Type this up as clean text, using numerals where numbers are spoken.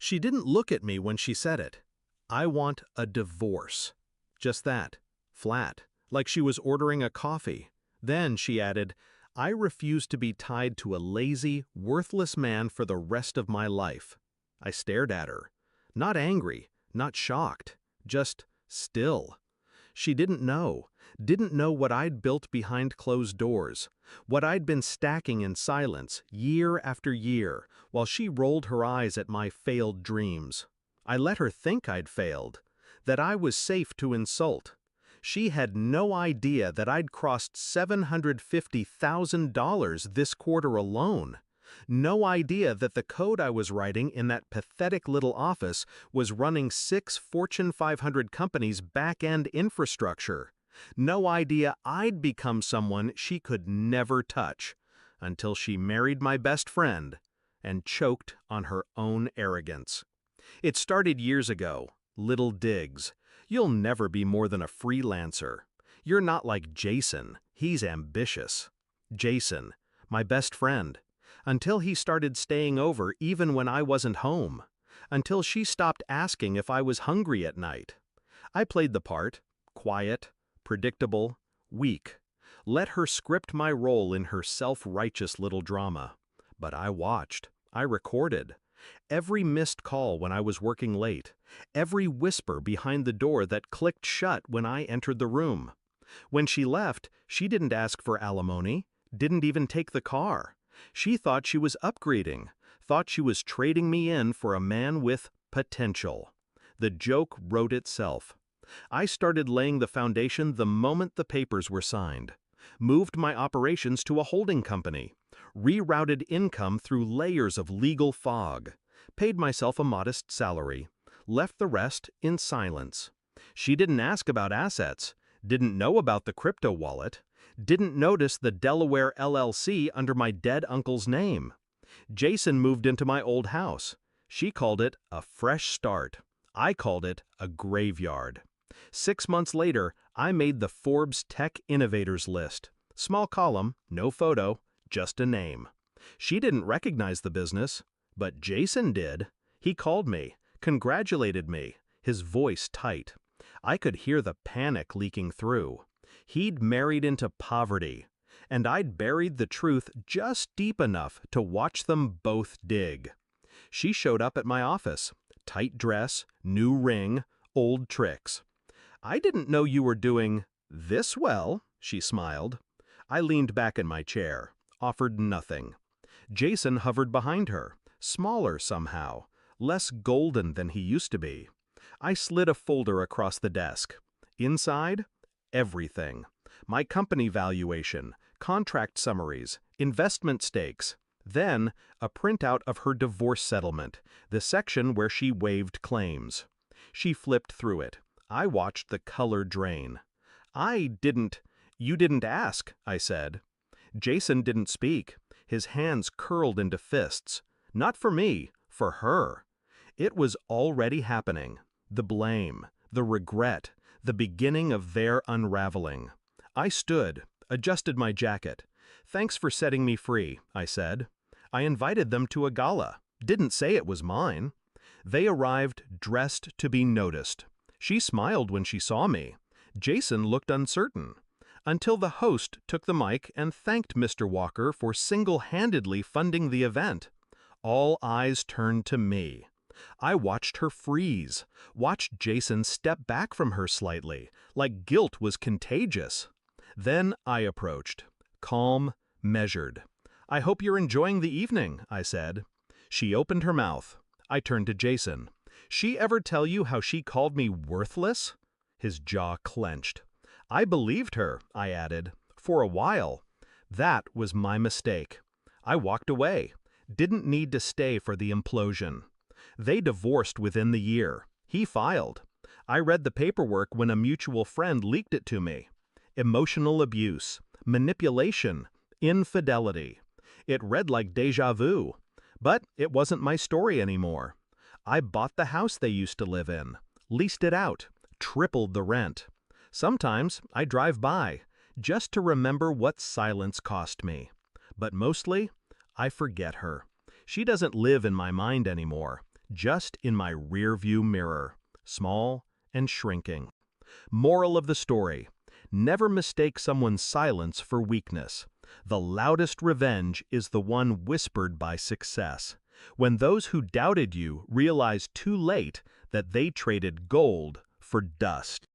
She didn't look at me when she said it. I want a divorce. Just that. Flat. Like she was ordering a coffee. Then she added, I refuse to be tied to a lazy, worthless man for the rest of my life. I stared at her. Not angry, not shocked, just still. She didn't know what I'd built behind closed doors, what I'd been stacking in silence year after year while she rolled her eyes at my failed dreams. I let her think I'd failed, that I was safe to insult. She had no idea that I'd crossed $750,000 this quarter alone. No idea that the code I was writing in that pathetic little office was running 6 Fortune 500 companies' back-end infrastructure. No idea I'd become someone she could never touch, until she married my best friend and choked on her own arrogance. It started years ago, little digs. You'll never be more than a freelancer. You're not like Jason, he's ambitious. Jason, my best friend. Until he started staying over even when I wasn't home. Until she stopped asking if I was hungry at night. I played the part, quiet, predictable, weak. Let her script my role in her self-righteous little drama. But I watched. I recorded. Every missed call when I was working late. Every whisper behind the door that clicked shut when I entered the room. When she left, she didn't ask for alimony, didn't even take the car. She thought she was upgrading, thought she was trading me in for a man with potential. The joke wrote itself. I started laying the foundation the moment the papers were signed. Moved my operations to a holding company. Rerouted income through layers of legal fog. Paid myself a modest salary. Left the rest in silence. She didn't ask about assets. Didn't know about the crypto wallet. Didn't notice the Delaware LLC under my dead uncle's name. Jason moved into my old house. She called it a fresh start. I called it a graveyard. 6 months later, I made the Forbes Tech Innovators list. Small column, no photo, just a name. She didn't recognize the business, but Jason did. He called me, congratulated me, his voice tight. I could hear the panic leaking through. He'd married into poverty, and I'd buried the truth just deep enough to watch them both dig. She showed up at my office. Tight dress, new ring, old tricks. I didn't know you were doing this well, she smiled. I leaned back in my chair, offered nothing. Jason hovered behind her, smaller somehow, less golden than he used to be. I slid a folder across the desk. Inside, everything. My company valuation, contract summaries, investment stakes. Then, a printout of her divorce settlement, the section where she waived claims. She flipped through it. I watched the color drain. You didn't ask, I said. Jason didn't speak. His hands curled into fists. Not for me, for her. It was already happening. The blame, the regret, the beginning of their unraveling. I stood, adjusted my jacket. Thanks for setting me free, I said. I invited them to a gala. Didn't say it was mine. They arrived dressed to be noticed. She smiled when she saw me. Jason looked uncertain. Until the host took the mic and thanked Mr. Walker for single-handedly funding the event. All eyes turned to me. I watched her freeze, watched Jason step back from her slightly, like guilt was contagious. Then I approached, calm, measured. I hope you're enjoying the evening, I said. She opened her mouth. I turned to Jason. She ever tell you how she called me worthless? His jaw clenched. I believed her, I added, for a while. That was my mistake. I walked away. Didn't need to stay for the implosion. They divorced within the year. He filed. I read the paperwork when a mutual friend leaked it to me. Emotional abuse, manipulation, infidelity. It read like déjà vu. But it wasn't my story anymore. I bought the house they used to live in, leased it out, tripled the rent. Sometimes I drive by, just to remember what silence cost me. But mostly, I forget her. She doesn't live in my mind anymore. just in my rearview mirror, small and shrinking. Moral of the story: never mistake someone's silence for weakness. The loudest revenge is the one whispered by success. When those who doubted you realize too late that they traded gold for dust.